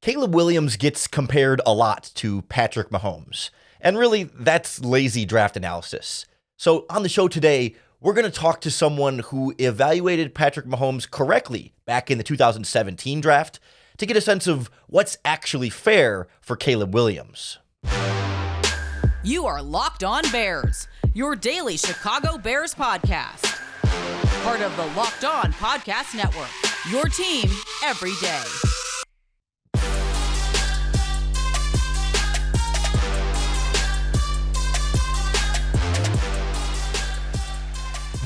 Caleb Williams gets compared a lot to Patrick Mahomes, and really, that's lazy draft analysis. So on the show today, we're going to talk to someone who evaluated Patrick Mahomes correctly back in the 2017 draft to get a sense of what's actually fair for Caleb Williams. You are Locked On Bears, your daily Chicago Bears podcast. Part of the Locked On Podcast Network, your team every day.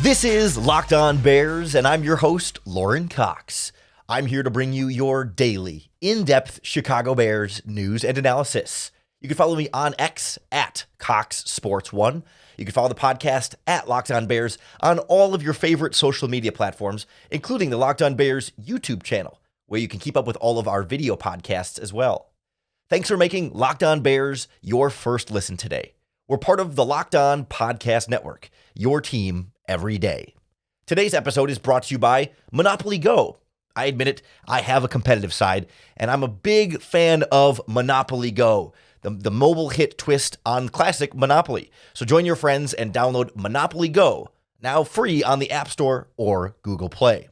This is Locked On Bears, and I'm your host, Lauren Cox. I'm here to bring you your daily, in-depth Chicago Bears news and analysis. You can follow me on X at CoxSports1. You can follow the podcast at Locked On Bears on all of your favorite social media platforms, including the Locked On Bears YouTube channel, where you can keep up with all of our video podcasts as well. Thanks for making Locked On Bears your first listen today. We're part of the Locked On Podcast Network, your team every day. Today's episode is brought to you by Monopoly Go. I admit it, I have a competitive side, and I'm a big fan of Monopoly Go, the mobile hit twist on classic Monopoly. So join your friends and download Monopoly Go, now free on the App Store or Google Play.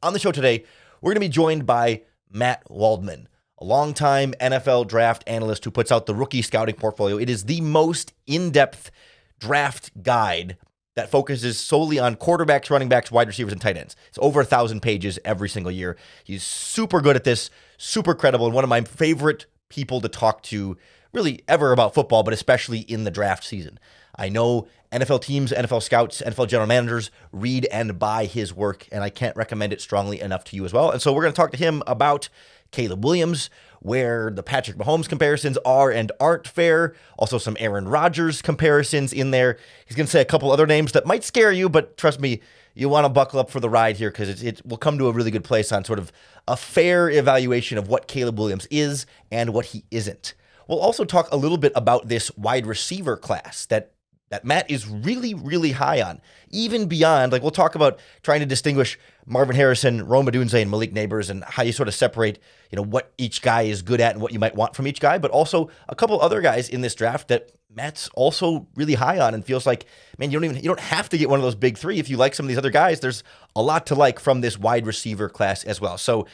On the show today, we're going to be joined by Matt Waldman, a longtime NFL draft analyst who puts out the rookie scouting portfolio. It is the most in-depth draft guide that focuses solely on quarterbacks, running backs, wide receivers, and tight ends. It's over 1,000 pages every single year. He's super good at this, super credible, and one of my favorite people to talk to really ever about football, but especially in the draft season. I know NFL teams, NFL scouts, NFL general managers read and buy his work, and I can't recommend it strongly enough to you as well. And so we're going to talk to him about Caleb Williams, where the Patrick Mahomes comparisons are and aren't fair. Also some Aaron Rodgers comparisons in there. He's going to say a couple other names that might scare you, but trust me, you want to buckle up for the ride here because it will come to a really good place on sort of a fair evaluation of what Caleb Williams is and what he isn't. We'll also talk a little bit about this wide receiver class that Matt is really, really high on, even beyond, like we'll talk about trying to distinguish Marvin Harrison, Rome Odunze, and Malik Neighbors and how you sort of separate, what each guy is good at and what you might want from each guy, but also a couple other guys in this draft that Matt's also really high on and feels like, man, you don't have to get one of those big three. If you like some of these other guys, there's a lot to like from this wide receiver class as well. So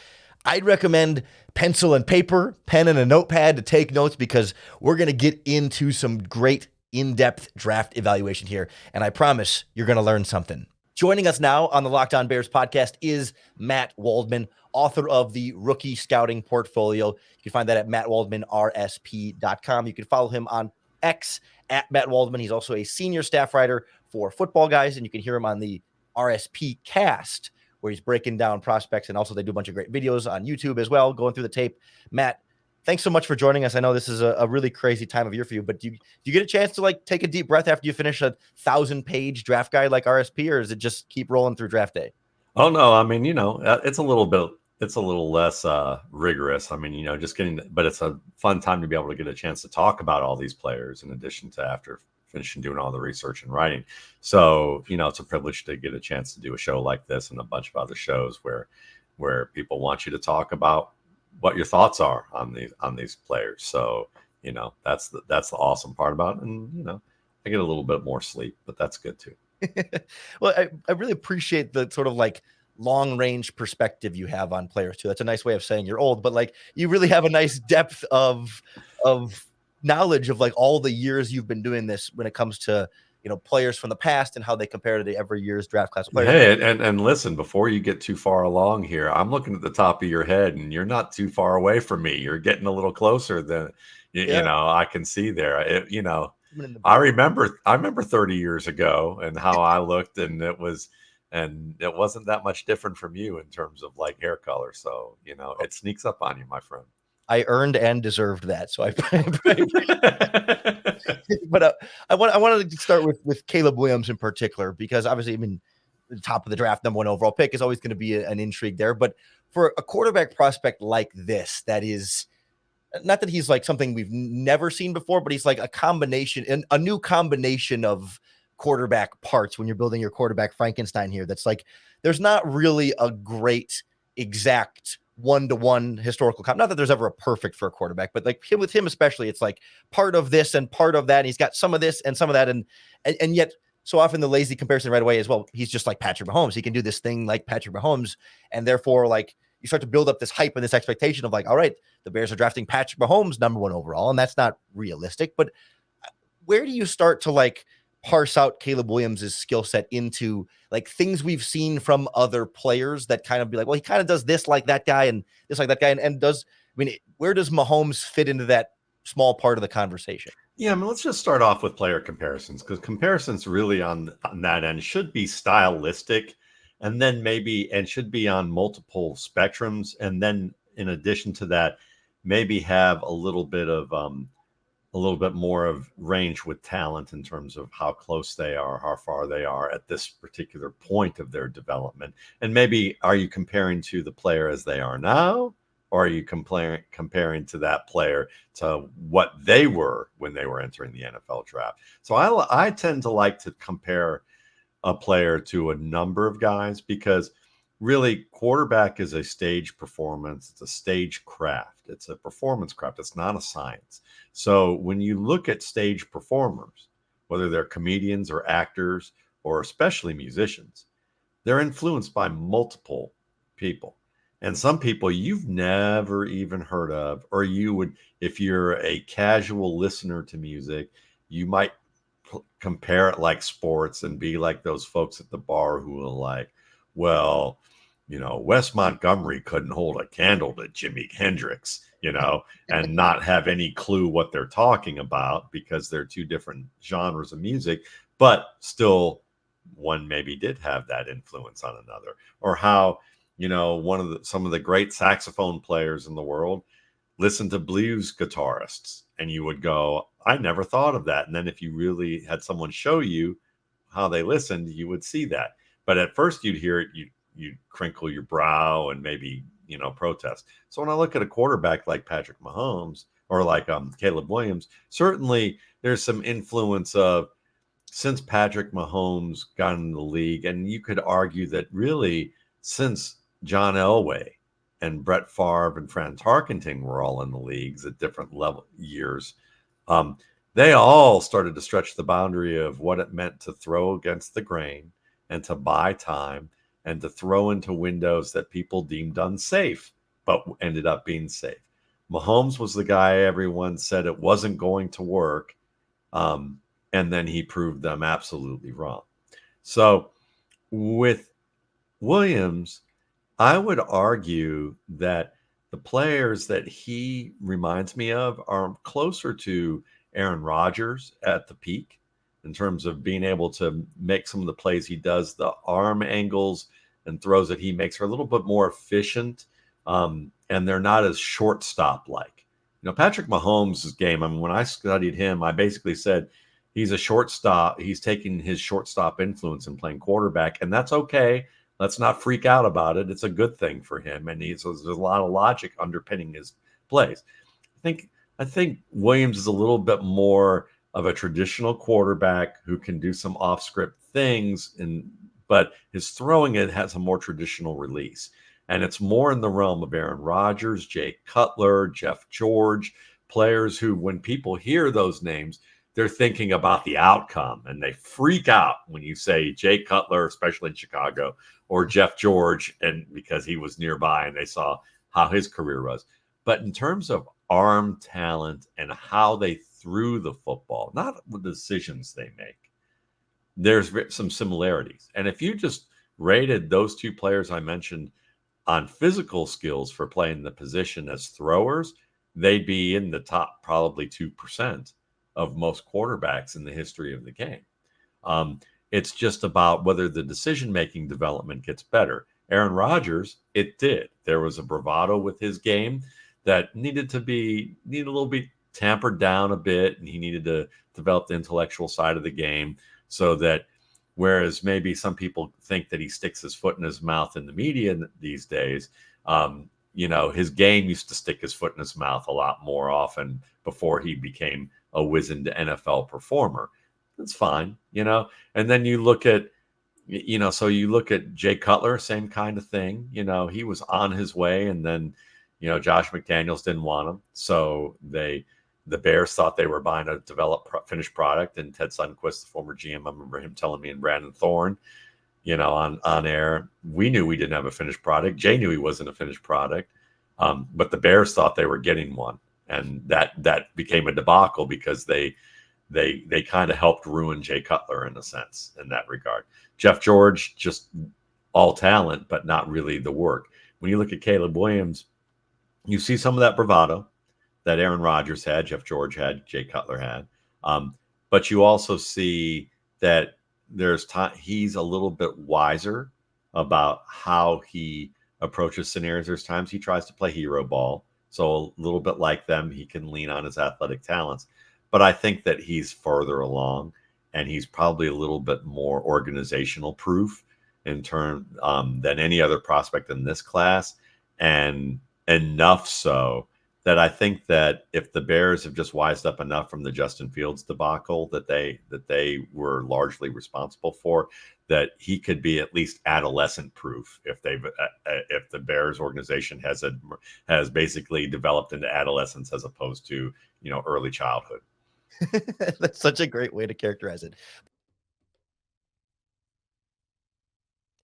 I'd recommend pencil and paper, pen and a notepad to take notes because we're going to get into some great in-depth draft evaluation here, and I promise you're going to learn something. Joining us now on the Locked On Bears podcast is Matt Waldman, author of the Rookie Scouting Portfolio. You can find that at mattwaldmanrsp.com. You can follow him on X at Matt Waldman. He's also a senior staff writer for Football Guys, and you can hear him on the RSP cast, where he's breaking down prospects, and also they do a bunch of great videos on YouTube as well, going through the tape. Matt, thanks so much for joining us. I know this is a really crazy time of year for you, but do you get a chance to take a deep breath after you finish a 1,000-page draft guide like RSP, or does it just keep rolling through draft day? Oh no, I mean, it's a little less rigorous. I mean, but it's a fun time to be able to get a chance to talk about all these players in addition to after finishing doing all the research and writing. So, it's a privilege to get a chance to do a show like this and a bunch of other shows where people want you to talk about what your thoughts are on these players. So, that's the awesome part about it. And, I get a little bit more sleep, but that's good too. Well, I really appreciate the sort of long range perspective you have on players too. That's a nice way of saying you're old, but you really have a nice depth of knowledge of all the years you've been doing this when it comes to, players from the past and how they compare to every year's draft class of players. Hey, and listen, before you get too far along here, I'm looking at the top of your head and you're not too far away from me. You're getting a little closer than, I can see there. I remember 30 years ago and how I looked, and it wasn't that much different from you in terms of hair color. So, it sneaks up on you, my friend. I earned and deserved that. So but I wanted to start with Caleb Williams in particular, because obviously, the top of the draft, number one overall pick is always going to be an intrigue there. But for a quarterback prospect like this, that is not that he's something we've never seen before, but he's a combination, and a new combination of quarterback parts when you're building your quarterback Frankenstein here. That's there's not really a great exact one-to-one historical comp. Not that there's ever a perfect for a quarterback, but like with him especially, it's like part of this and part of that. And he's got some of this and some of that, and yet so often the lazy comparison right away is, well, he's just like Patrick Mahomes. He can do this thing like Patrick Mahomes, and therefore like you start to build up this hype and this expectation of like, all right, the Bears are drafting Patrick Mahomes number 1 overall, and that's not realistic. But where do you start to like parse out Caleb Williams' skill set into like things we've seen from other players that kind of be like, well, he kind of does this like that guy and this like that guy, and does, I mean, where does Mahomes fit into that small part of the conversation? Yeah, I mean, let's just start off with player comparisons, because comparisons really on that end should be stylistic, and then and should be on multiple spectrums, and then in addition to that, maybe have a little bit more of range with talent in terms of how close they are, how far they are at this particular point of their development. And maybe, are you comparing to the player as they are now, or are you comparing to that player to what they were when they were entering the NFL draft? So I tend to like to compare a player to a number of guys, because really quarterback is a stage performance. It's a stage craft. It's a performance craft. It's not a science. So when you look at stage performers, whether they're comedians or actors or especially musicians, they're influenced by multiple people. And some people you've never even heard of, or you would, if you're a casual listener to music, you might compare it like sports and be like those folks at the bar who are like, well, Wes Montgomery couldn't hold a candle to Jimi Hendrix, and not have any clue what they're talking about, because they're two different genres of music, but still one maybe did have that influence on another. Or how, some of the great saxophone players in the world listen to blues guitarists, and you would go, I never thought of that. And then if you really had someone show you how they listened, you would see that. But at first you'd hear it, you'd crinkle your brow and maybe, protest. So when I look at a quarterback like Patrick Mahomes or like Caleb Williams, certainly there's some influence of, since Patrick Mahomes got in the league, and you could argue that really since John Elway and Brett Favre and Fran Tarkenton were all in the leagues at different level years, they all started to stretch the boundary of what it meant to throw against the grain and to buy time and to throw into windows that people deemed unsafe, but ended up being safe. Mahomes was the guy everyone said it wasn't going to work, and then he proved them absolutely wrong. So with Williams, I would argue that the players that he reminds me of are closer to Aaron Rodgers at the peak, in terms of being able to make some of the plays he does. The arm angles and throws that he makes are a little bit more efficient, and they're not as shortstop-like. Patrick Mahomes' game, I mean, when I studied him, I basically said he's a shortstop. He's taking his shortstop influence and playing quarterback, and that's okay. Let's not freak out about it. It's a good thing for him, and there's a lot of logic underpinning his plays. I think Williams is a little bit more of a traditional quarterback who can do some off-script things, but his throwing it has a more traditional release. And it's more in the realm of Aaron Rodgers, Jay Cutler, Jeff George, players who, when people hear those names, they're thinking about the outcome, and they freak out when you say Jay Cutler, especially in Chicago, or Jeff George, and because he was nearby and they saw how his career was. But in terms of arm talent and how they threw the football, not the decisions they make, there's some similarities. And if you just rated those two players I mentioned on physical skills for playing the position as throwers, they'd be in the top probably 2% of most quarterbacks in the history of the game. It's just about whether the decision-making development gets better. Aaron Rodgers, it did. There was a bravado with his game that needed a little bit tampered down a bit, and he needed to develop the intellectual side of the game, so that whereas maybe some people think that he sticks his foot in his mouth in the media these days, his game used to stick his foot in his mouth a lot more often before he became a wizened NFL performer. That's fine, And then you look at So you look at Jay Cutler, same kind of thing. He was on his way, and then, Josh McDaniels didn't want him. So the Bears thought they were buying a developed finished product. And Ted Sundquist, the former GM, I remember him telling me, and Brandon Thorne, on air, we knew we didn't have a finished product. Jay knew he wasn't a finished product. But the Bears thought they were getting one. And that became a debacle because they kind of helped ruin Jay Cutler in a sense in that regard. Jeff George, just all talent, but not really the work. When you look at Caleb Williams, you see some of that bravado that Aaron Rodgers had, Jeff George had, Jay Cutler had. But you also see that there's time he's a little bit wiser about how he approaches scenarios. There's times he tries to play hero ball. So a little bit like them, he can lean on his athletic talents. But I think that he's further along, and he's probably a little bit more organizational proof in turn than any other prospect in this class, and enough so that I think that if the Bears have just wised up enough from the Justin Fields debacle that they were largely responsible for, that he could be at least adolescent proof if the Bears organization has basically developed into adolescence as opposed to early childhood. That's such a great way to characterize it.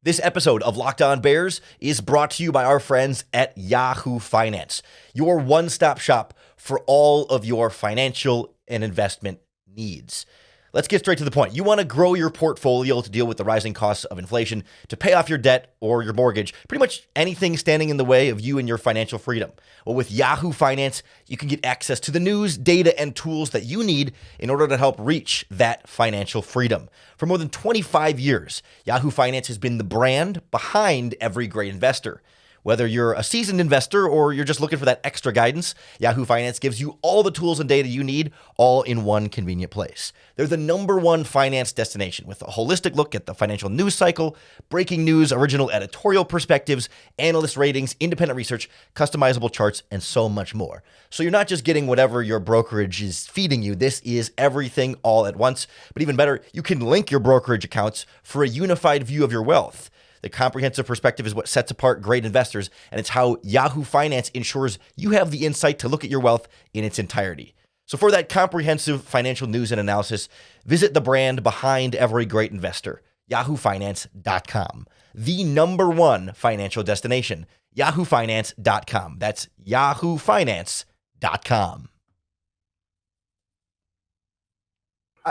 This episode of Locked On Bears is brought to you by our friends at Yahoo Finance, your one-stop shop for all of your financial and investment needs. Let's get straight to the point. You want to grow your portfolio to deal with the rising costs of inflation, to pay off your debt or your mortgage, pretty much anything standing in the way of you and your financial freedom. Well, with Yahoo Finance, you can get access to the news, data, and tools that you need in order to help reach that financial freedom. For more than 25 years, Yahoo Finance has been the brand behind every great investor. Whether you're a seasoned investor or you're just looking for that extra guidance, Yahoo Finance gives you all the tools and data you need, all in one convenient place. They're the #1 finance destination with a holistic look at the financial news cycle, breaking news, original editorial perspectives, analyst ratings, independent research, customizable charts, and so much more. So you're not just getting whatever your brokerage is feeding you. This is everything all at once. But even better, you can link your brokerage accounts for a unified view of your wealth. The comprehensive perspective is what sets apart great investors, and it's how Yahoo Finance ensures you have the insight to look at your wealth in its entirety. So for that comprehensive financial news and analysis, visit the brand behind every great investor, yahoofinance.com. The #1 financial destination, yahoofinance.com. That's yahoofinance.com.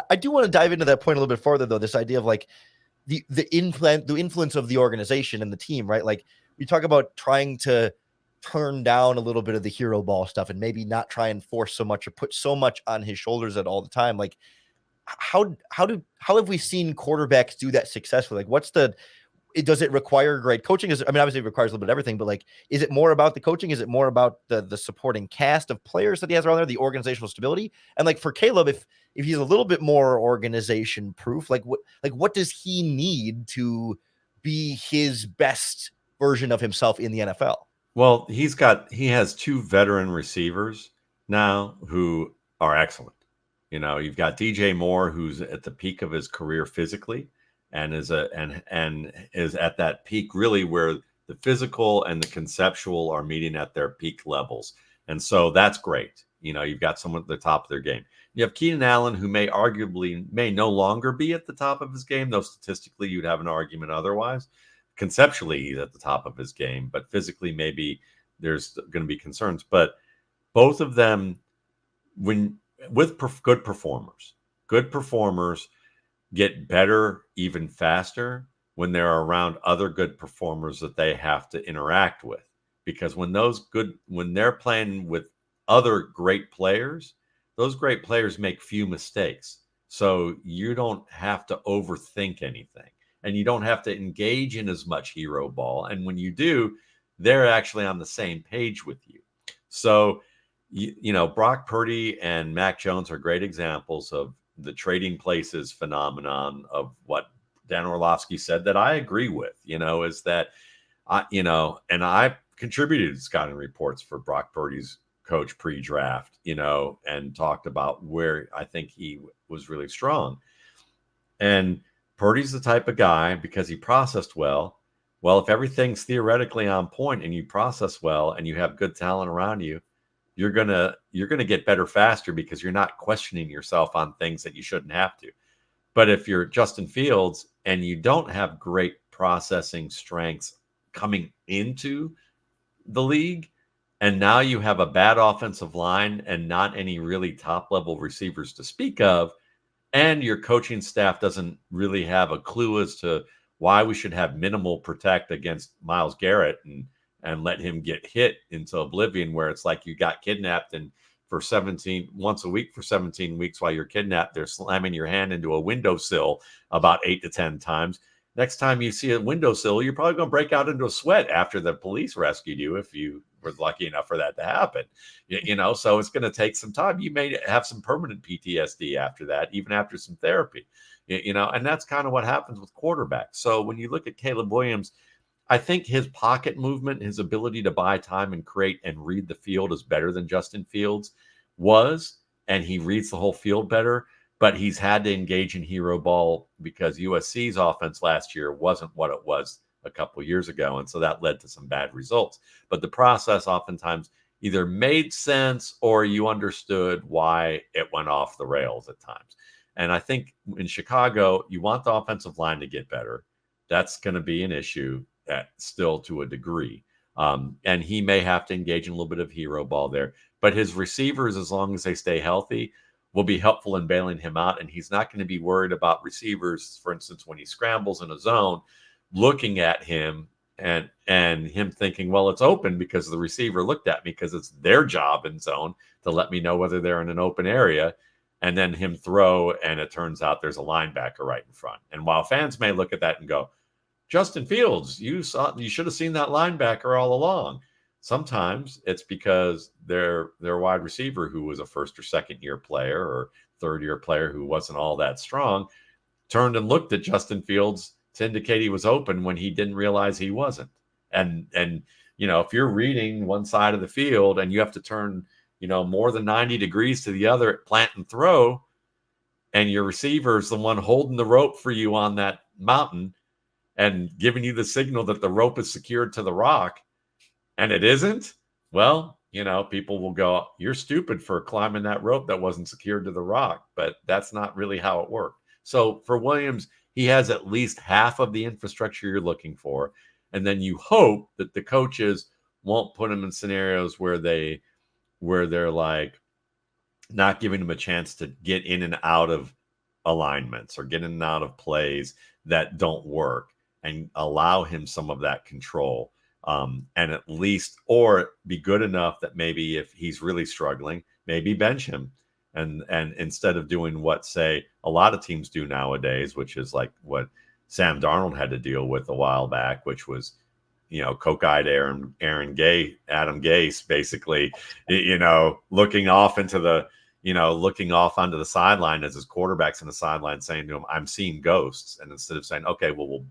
I do want to dive into that point a little bit further, though, this idea of like, the influence of the organization and the team, right? Like we talk about trying to turn down a little bit of the hero ball stuff and maybe not try and force so much or put so much on his shoulders at all the time. Like how have we seen quarterbacks do that successfully? Like does it require great coaching? Obviously it requires a little bit of everything, but like, is it more about the coaching? Is it more about the supporting cast of players that he has around there, the organizational stability? And like for Caleb, if he's a little bit more organization proof, what does he need to be his best version of himself in the NFL? Well, he has 2 veteran receivers now who are excellent. You've got DJ Moore, who's at the peak of his career physically, and is at that peak really where the physical and the conceptual are meeting at their peak levels. And so that's great. You've got someone at the top of their game. You have Keenan Allen, who may no longer be at the top of his game, though statistically you'd have an argument otherwise. Conceptually, he's at the top of his game, but physically maybe there's going to be concerns. But both of them, good performers get better even faster when they're around other good performers that they have to interact with. Because when they're playing with other great players, those great players make few mistakes. So you don't have to overthink anything, and you don't have to engage in as much hero ball. And when you do, they're actually on the same page with you. So, Brock Purdy and Mac Jones are great examples of the trading places phenomenon of what Dan Orlovsky said that I agree with, is that and I contributed to scouting reports for Brock Purdy's coach pre-draft, and talked about where I think he was really strong. And Purdy's the type of guy, because he processed well. Well, if everything's theoretically on point and you process well and you have good talent around you, you're gonna get better faster because you're not questioning yourself on things that you shouldn't have to. But if you're Justin Fields and you don't have great processing strengths coming into the league, and now you have a bad offensive line and not any really top level receivers to speak of, and your coaching staff doesn't really have a clue as to why we should have minimal protect against Myles Garrett and let him get hit into oblivion, where it's like you got kidnapped, and for 17 once a week for 17 weeks while you're kidnapped, they're slamming your hand into a windowsill about 8 to 10 times. Next time you see a windowsill, you're probably going to break out into a sweat after the police rescued you, if you were lucky enough for that to happen. So it's going to take some time. You may have some permanent PTSD after that, even after some therapy, and that's kind of what happens with quarterbacks. So when you look at Caleb Williams, I think his pocket movement, his ability to buy time and create and read the field is better than Justin Fields was, and he reads the whole field better. But he's had to engage in hero ball because USC's offense last year wasn't what it was a couple of years ago, and so that led to some bad results. But the process oftentimes either made sense or you understood why it went off the rails at times. And I think in Chicago, you want the offensive line to get better. That's going to be an issue still to a degree. And he may have to engage in a little bit of hero ball there. But his receivers, as long as they stay healthy, will be helpful in bailing him out. And he's not going to be worried about receivers, for instance, when he scrambles in a zone, looking at him and him thinking, well, it's open because the receiver looked at me, because it's their job in zone to let me know whether they're in an open area. And then him throw, and it turns out there's a linebacker right in front. And while fans may look at that and go, Justin Fields, you should have seen that linebacker all along. Sometimes it's because their wide receiver, who was a first or second year player or third year player who wasn't all that strong, turned and looked at Justin Fields to indicate he was open when he didn't realize he wasn't. And if you're reading one side of the field and you have to turn, more than 90 degrees to the other at plant and throw, and your receiver is the one holding the rope for you on that mountain and giving you the signal that the rope is secured to the rock, and it isn't, well, people will go, you're stupid for climbing that rope that wasn't secured to the rock. But that's not really how it worked. So for Williams, he has at least half of the infrastructure you're looking for. And then you hope that the coaches won't put him in scenarios where they're like not giving him a chance to get in and out of alignments or get in and out of plays that don't work, and allow him some of that control. And at least, or be good enough that maybe if he's really struggling, maybe bench him. And instead of doing what, say, a lot of teams do nowadays, which is like what Sam Darnold had to deal with a while back, which was, coke-eyed Adam Gase, basically, looking off onto the sideline as his quarterback's in the sideline saying to him, I'm seeing ghosts. And instead of saying, okay, well,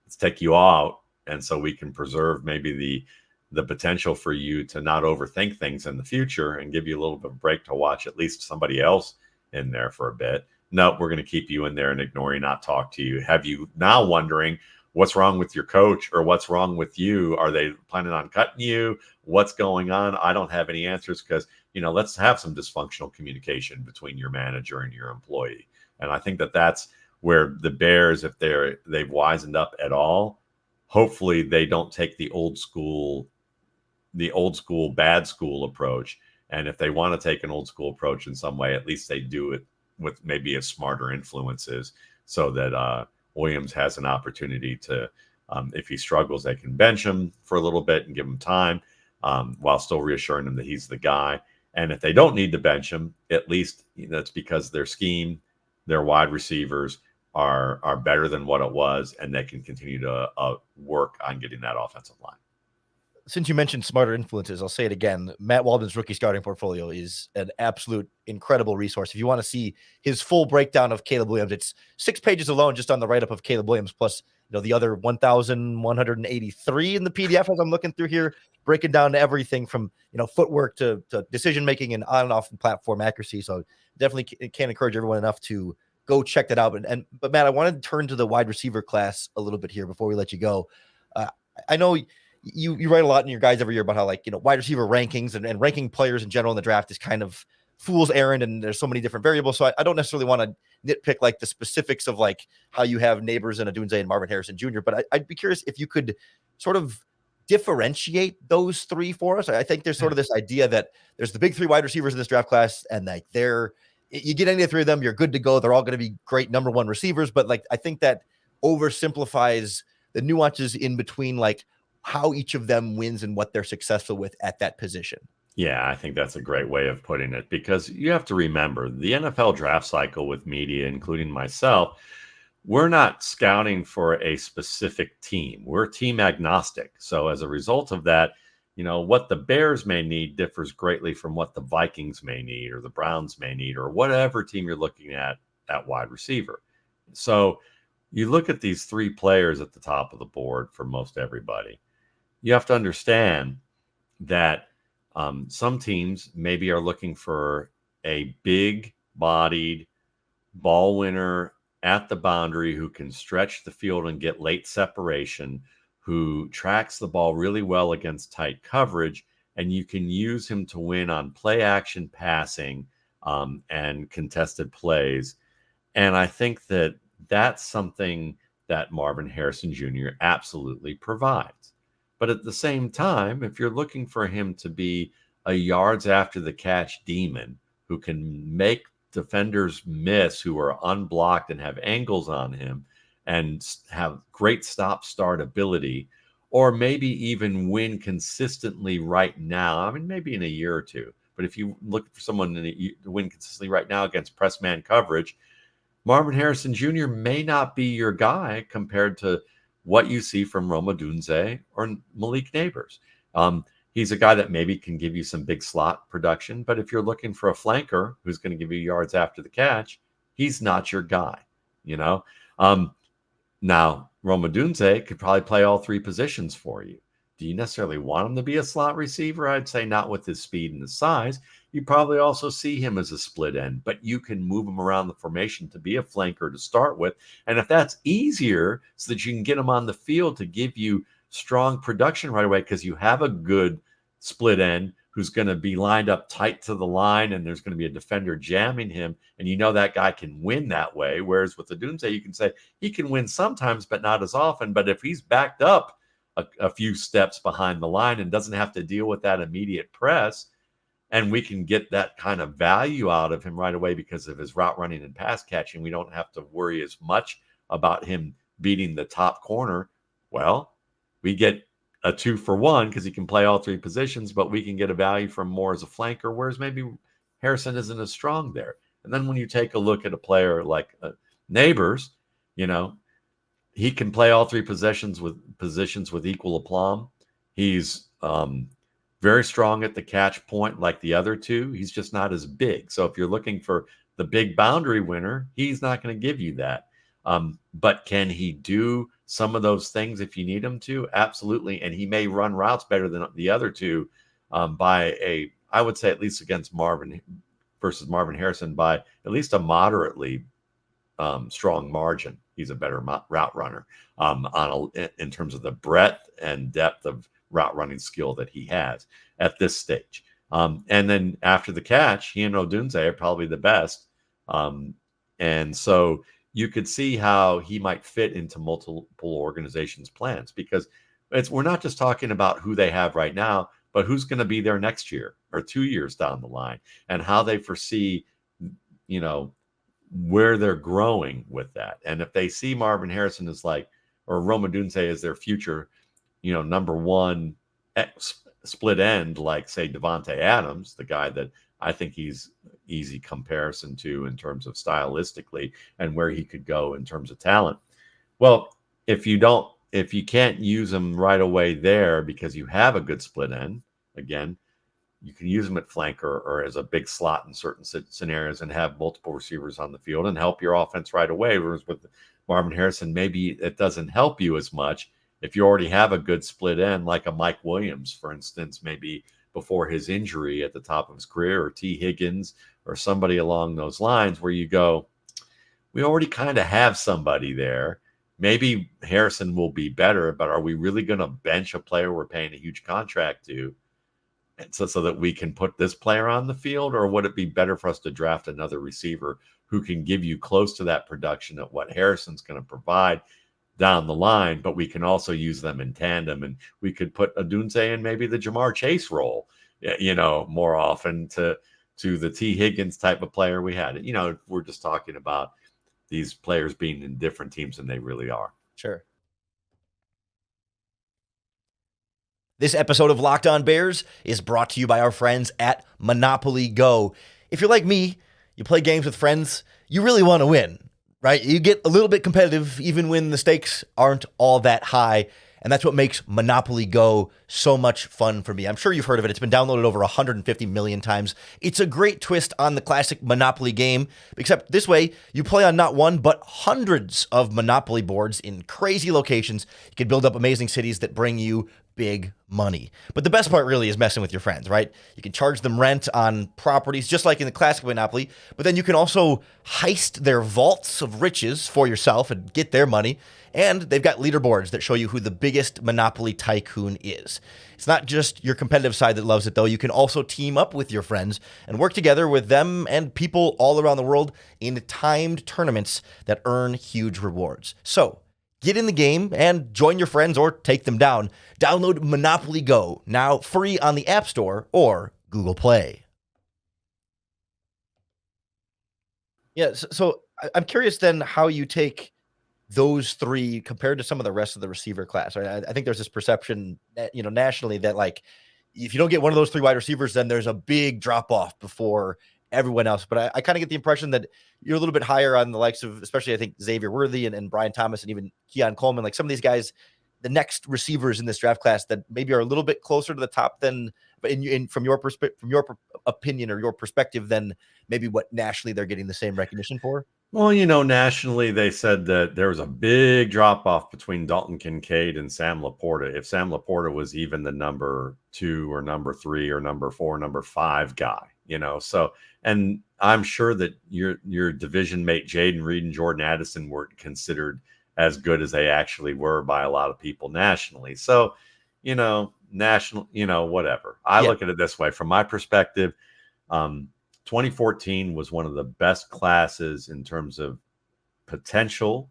let's take you out, and so we can preserve maybe the potential for you to not overthink things in the future and give you a little bit of a break to watch at least somebody else in there for a bit. No, we're going to keep you in there and ignore you, not talk to you. Have you now wondering what's wrong with your coach or what's wrong with you? Are they planning on cutting you? What's going on? I don't have any answers, because, let's have some dysfunctional communication between your manager and your employee. And I think that's where the Bears, if they've wisened up at all, hopefully they don't take the old school bad school approach. And if they want to take an old school approach in some way, at least they do it with maybe a smarter influences, so that Williams has an opportunity to, if he struggles, they can bench him for a little bit and give him time, while still reassuring him that he's the guy. And if they don't need to bench him, at least that's because their scheme, their wide receivers are better than what it was, and they can continue to work on getting that offensive line. Since you mentioned smarter influences, I'll say it again. Matt Waldman's rookie scouting portfolio is an absolute incredible resource. If you want to see his full breakdown of Caleb Williams, it's 6 pages alone just on the write-up of Caleb Williams, plus the other 1,183 in the PDF as I'm looking through here, breaking down everything from footwork to decision making and on and off platform accuracy. So definitely can't encourage everyone enough to go check that out. But Matt, I wanted to turn to the wide receiver class a little bit here before we let you go. I know you write a lot in your guides every year about how, like, wide receiver rankings and ranking players in general in the draft is kind of fool's errand, and there's so many different variables. So I don't necessarily want to nitpick like the specifics of like how you have Neighbors and Odunze and Marvin Harrison Jr., but I'd be curious if you could sort of differentiate those three for us. I think there's sort of this idea that there's the big three wide receivers in this draft class, and like you get any of the three of them, you're good to go. They're all going to be great number one receivers. But like, I think that oversimplifies the nuances in between, like how each of them wins and what they're successful with at that position. Yeah, I think that's a great way of putting it, because you have to remember the NFL draft cycle with media, including myself, we're not scouting for a specific team. We're team agnostic. So as a result of that, what the Bears may need differs greatly from what the Vikings may need or the Browns may need or whatever team you're looking at wide receiver. So you look at these three players at the top of the board for most everybody. You have to understand that some teams maybe are looking for a big-bodied ball winner at the boundary who can stretch the field and get late separation, who tracks the ball really well against tight coverage, and you can use him to win on play action passing and contested plays. And I think that that's something that Marvin Harrison Jr. absolutely provides. But at the same time, if you're looking for him to be a yards after the catch demon who can make defenders miss who are unblocked and have angles on him and have great stop-start ability, or maybe even win consistently right now, I mean, maybe in a year or two, but if you look for someone to win consistently right now against press man coverage, Marvin Harrison Jr. may not be your guy compared to what you see from Rome Odunze or Malik Neighbors. He's a guy that maybe can give you some big slot production, but if you're looking for a flanker who's going to give you yards after the catch, he's not your guy, Now, Rome Odunze could probably play all three positions for you. Do you necessarily want him to be a slot receiver? I'd say not with his speed and his size. You probably also see him as a split end, but you can move him around the formation to be a flanker to start with. And if that's easier so that you can get him on the field to give you strong production right away because you have a good split end who's going to be lined up tight to the line and there's going to be a defender jamming him, and that guy can win that way. Whereas with Odunze, you can say he can win sometimes, but not as often. But if he's backed up a few steps behind the line and doesn't have to deal with that immediate press, and we can get that kind of value out of him right away because of his route running and pass catching, we don't have to worry as much about him beating the top corner. Well, we get a 2-for-1 because he can play all three positions, but we can get a value from more as a flanker, whereas maybe Harrison isn't as strong there. And then when you take a look at a player like Neighbors, he can play all three positions with equal aplomb. He's very strong at the catch point like the other two. He's just not as big. So if you're looking for the big boundary winner, he's not going to give you that. But can he do some of those things if you need him to? Absolutely. And he may run routes better than the other two I would say at least against Marvin versus Marvin Harrison by at least a moderately strong margin. He's a better route runner in terms of the breadth and depth of route running skill that he has at this stage. And then after the catch, he and Odunze are probably the best. And so you could see how he might fit into multiple organizations' plans, because we're not just talking about who they have right now, but who's going to be there next year or 2 years down the line, and how they foresee, where they're growing with that. And if they see Marvin Harrison as or Rome Odunze as their future, number one split end, like say Devontae Adams, the guy that I think he's easy comparison to in terms of stylistically and where he could go in terms of talent. Well, if you can't use him right away there because you have a good split end, again, you can use him at flanker or as a big slot in certain scenarios and have multiple receivers on the field and help your offense right away. Whereas with Marvin Harrison, maybe it doesn't help you as much if you already have a good split end, like a Mike Williams, for instance, maybe before his injury at the top of his career, or T. Higgins, or somebody along those lines, where you go, we already kind of have somebody there. Maybe Harrison will be better, but are we really going to bench a player we're paying a huge contract to, and so that we can put this player on the field? Or would it be better for us to draft another receiver who can give you close to that production of what Harrison's going to provide down the line, but we can also use them in tandem, and we could put Odunze in maybe the Jamar Chase role, more often to the T. Higgins type of player we had. We're just talking about these players being in different teams than they really are. Sure. This episode of Locked On Bears is brought to you by our friends at Monopoly Go. If you're like me, you play games with friends, you really want to win, right? You get a little bit competitive even when the stakes aren't all that high. And that's what makes Monopoly Go so much fun for me. I'm sure you've heard of it. It's been downloaded over 150 million times. It's a great twist on the classic Monopoly game, except this way you play on not one, but hundreds of Monopoly boards in crazy locations. You can build up amazing cities that bring you big money. But the best part really is messing with your friends, right? You can charge them rent on properties just like in the classic Monopoly, but then you can also heist their vaults of riches for yourself and get their money. And they've got leaderboards that show you who the biggest Monopoly tycoon is. It's not just your competitive side that loves it, though. You can also team up with your friends and work together with them and people all around the world in timed tournaments that earn huge rewards. So get in the game and join your friends or take them down. Download Monopoly Go, now free on the App Store or Google Play. Yeah, so I'm curious then how you take those three compared to some of the rest of the receiver class. Right? I think there's this perception that, nationally that like, if you don't get one of those three wide receivers, then there's a big drop off before everyone else. But I kind of get the impression that you're a little bit higher on the likes of, especially I think Xavier Worthy and Brian Thomas and even Keon Coleman, like some of these guys, the next receivers in this draft class that maybe are a little bit closer to the top than from your perspective, from your opinion or your perspective, than maybe what nationally they're getting the same recognition for. Well, nationally, they said that there was a big drop off between Dalton Kincaid and Sam Laporta. If Sam Laporta was even the number 2 or number 3 or number 4, number 5 guy, so, and I'm sure that your division mate, Jaden Reed and Jordan Addison, weren't considered as good as they actually were by a lot of people nationally. So, national, whatever. I look at it this way from my perspective. 2014 was one of the best classes in terms of potential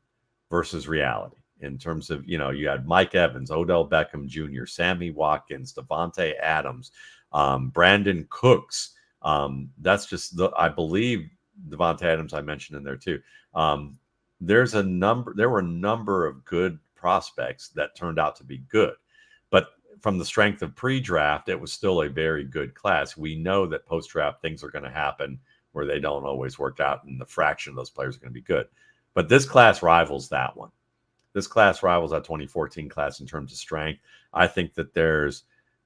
versus reality. In terms of, you had Mike Evans, Odell Beckham Jr., Sammy Watkins, Devontae Adams, Brandon Cooks. That's just I believe Devontae Adams I mentioned in there too. There were a number of good prospects that turned out to be good, but from the strength of pre-draft, it was still a very good class. We know that post-draft things are going to happen where they don't always work out, and the fraction of those players are going to be good. But this class rivals that one. This class rivals that 2014 class in terms of strength. I think that I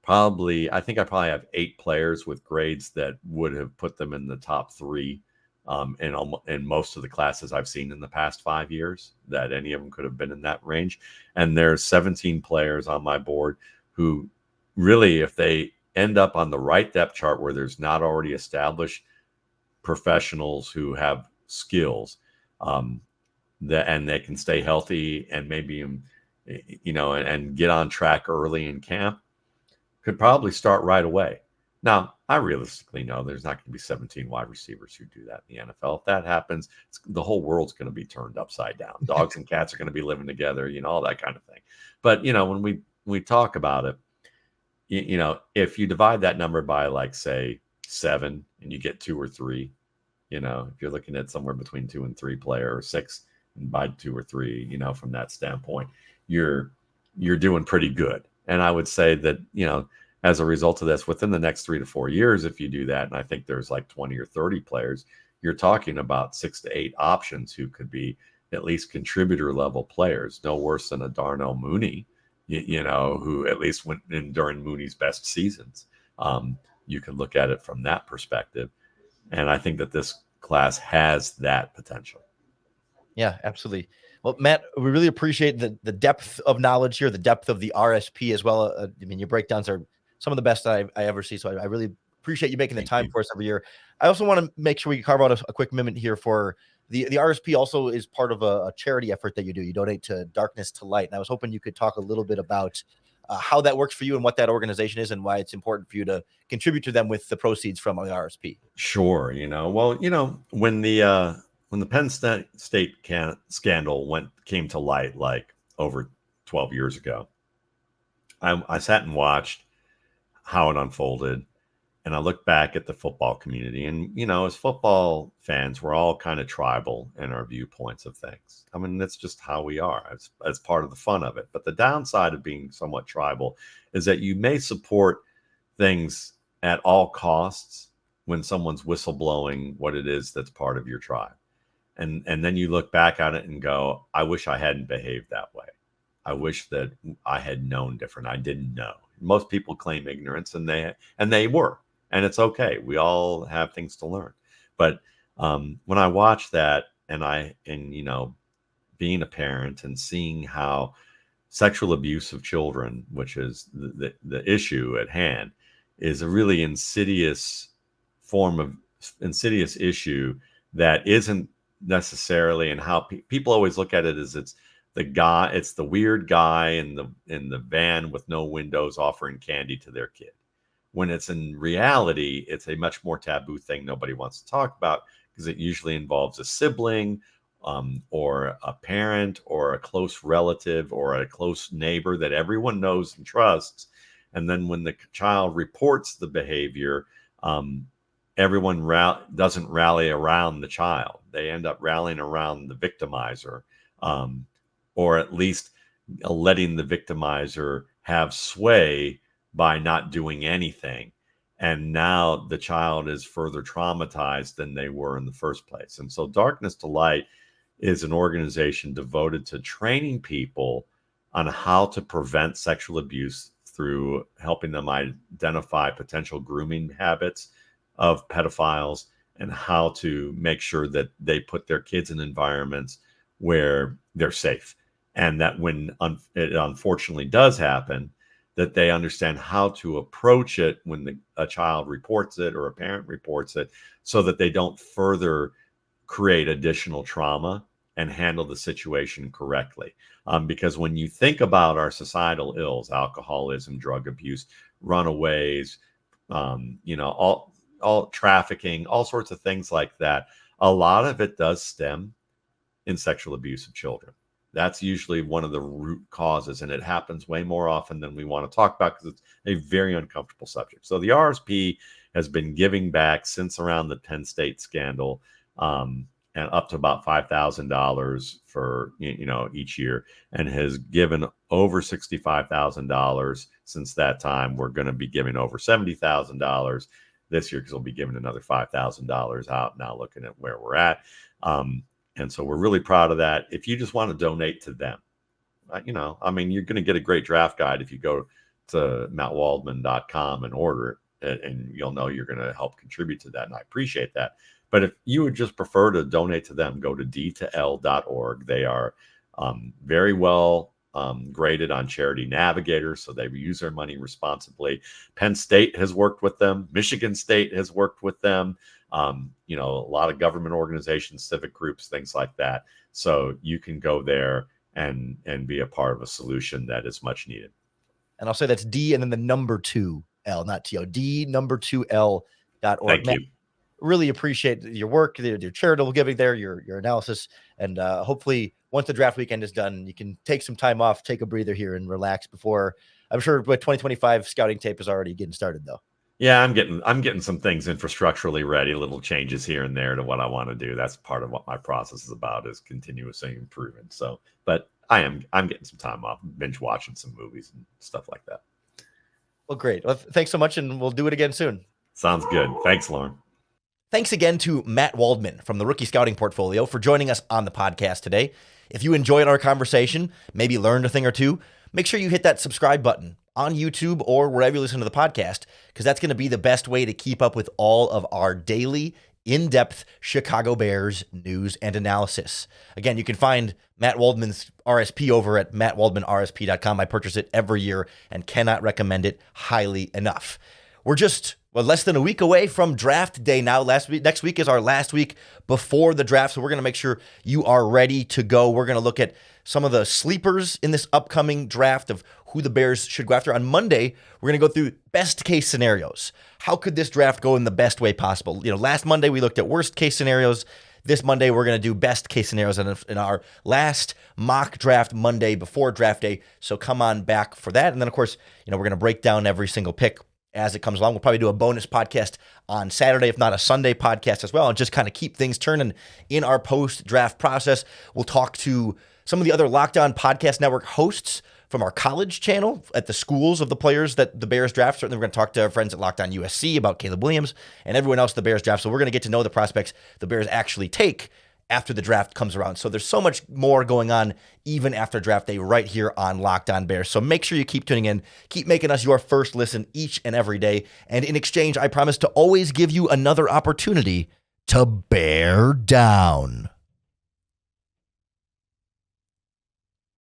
probably have 8 players with grades that would have put them in the top 3 in most of the classes I've seen in the past 5 years, that any of them could have been in that range. And there's 17 players on my board who really, if they end up on the right depth chart where there's not already established professionals who have skills, and they can stay healthy and maybe, and get on track early in camp, could probably start right away. Now, I realistically know there's not going to be 17 wide receivers who do that in the NFL. If that happens, the whole world's going to be turned upside down. Dogs and cats are going to be living together, all that kind of thing. But, when we talk about it, if you divide that number by, like, say 7 and you get 2 or 3, if you're looking at somewhere between 2 and 3 player, or 6 and by 2 or 3, from that standpoint, you're doing pretty good. And I would say that, as a result of this, within the next 3 to 4 years, if you do that, and I think there's like 20 or 30 players, you're talking about 6 to 8 options who could be at least contributor level players, no worse than a Darnell Mooney, who at least went in during Mooney's best seasons. You can look at it from that perspective. And I think that this class has that potential. Yeah, absolutely. Well, Matt, we really appreciate the depth of knowledge here, the depth of the RSP as well. Your breakdowns are some of the best I ever see. So I really appreciate you making the Thank time you. for us every year. I also want to make sure we carve out a quick minute here for the RSP. Also is part of a charity effort that you do. You donate to Darkness to Light, and I was hoping you could talk a little bit about how that works for you and what that organization is and why it's important for you to contribute to them with the proceeds from the RSP. Sure. When the Penn State scandal came to light like over 12 years ago, I sat and watched how it unfolded, and I looked back at the football community, and as football fans, we're all kind of tribal in our viewpoints of things. I mean, that's just how we are. It's part of the fun of it. But the downside of being somewhat tribal is that you may support things at all costs when someone's whistleblowing what it is that's part of your tribe. And then you look back at it and go, I wish I hadn't behaved that way. I wish that I had known different. I didn't know. Most people claim ignorance, and they were. And it's okay. We all have things to learn. But when I watch that, and being a parent and seeing how sexual abuse of children, which is the issue at hand, is a really insidious issue that isn't necessarily, and how people always look at it as it's the weird guy in the van with no windows offering candy to their kid, when it's in reality it's a much more taboo thing nobody wants to talk about, because it usually involves a sibling, or a parent, or a close relative, or a close neighbor that everyone knows and trusts. And then when the child reports the behavior, everyone doesn't rally around the child. They end up rallying around the victimizer, or at least letting the victimizer have sway by not doing anything. And now the child is further traumatized than they were in the first place. And so Darkness to Light is an organization devoted to training people on how to prevent sexual abuse through helping them identify potential grooming habits of pedophiles, and how to make sure that they put their kids in environments where they're safe. And that when it unfortunately does happen, that they understand how to approach it when a child reports it or a parent reports it, so that they don't further create additional trauma, and handle the situation correctly. Because when you think about our societal ills, alcoholism, drug abuse, runaways, all trafficking, all sorts of things like that, a lot of it does stem in sexual abuse of children. That's usually one of the root causes, and it happens way more often than we want to talk about, because it's a very uncomfortable subject. So the RSP has been giving back since around the Penn State scandal, and up to about $5,000 for each year, and has given over $65,000 since that time. We're going to be giving over $70,000 this year, because we'll be giving another $5,000 out now, looking at where we're at. And so we're really proud of that. If you just want to donate to them, you're going to get a great draft guide if you go to mattwaldman.com and order it, and you'll know you're going to help contribute to that. And I appreciate that. But if you would just prefer to donate to them, go to d2l.org. They are very well graded on Charity Navigator, so they use their money responsibly. Penn State has worked with them. Michigan State has worked with them. A lot of government organizations, civic groups, things like that. So you can go there and be a part of a solution that is much needed. And I'll say that's D and then the number 2L, not T-O, D number 2L.org. Thank you. Really appreciate your work, your charitable giving there, your analysis. And hopefully once the draft weekend is done, you can take some time off, take a breather here and relax before. I'm sure 2025 scouting tape is already getting started though. Yeah, I'm getting some things infrastructurally ready, little changes here and there to what I want to do. That's part of what my process is about, is continuously improving. So, but I'm getting some time off, binge watching some movies and stuff like that. Well, great. Well, thanks so much, and we'll do it again soon. Sounds good. Thanks, Lauren. Thanks again to Matt Waldman from the Rookie Scouting Portfolio for joining us on the podcast today. If you enjoyed our conversation, maybe learned a thing or two, make sure you hit that subscribe button on YouTube or wherever you listen to the podcast, because that's going to be the best way to keep up with all of our daily, in-depth Chicago Bears news and analysis. Again, you can find Matt Waldman's RSP over at mattwaldmanrsp.com. I purchase it every year and cannot recommend it highly enough. We're just Well, less than a week away from draft day now. Next week is our last week before the draft, so we're going to make sure you are ready to go. We're going to look at some of the sleepers in this upcoming draft of who the Bears should go after. On Monday, we're going to go through best case scenarios. How could this draft go in the best way possible? Last Monday we looked at worst case scenarios. This Monday we're going to do best case scenarios in our last mock draft Monday before draft day. So come on back for that. And then, of course, we're going to break down every single pick as it comes along. We'll probably do a bonus podcast on Saturday, if not a Sunday podcast as well, and just kind of keep things turning in our post-draft process. We'll talk to some of the other Locked On Podcast Network hosts from our college channel at the schools of the players that the Bears draft. Certainly, we're going to talk to our friends at Locked On USC about Caleb Williams and everyone else the Bears draft. So we're going to get to know the prospects the Bears actually take after the draft comes around. So there's so much more going on even after draft day right here on Locked On Bears. So make sure you keep tuning in, keep making us your first listen each and every day. And in exchange, I promise to always give you another opportunity to bear down.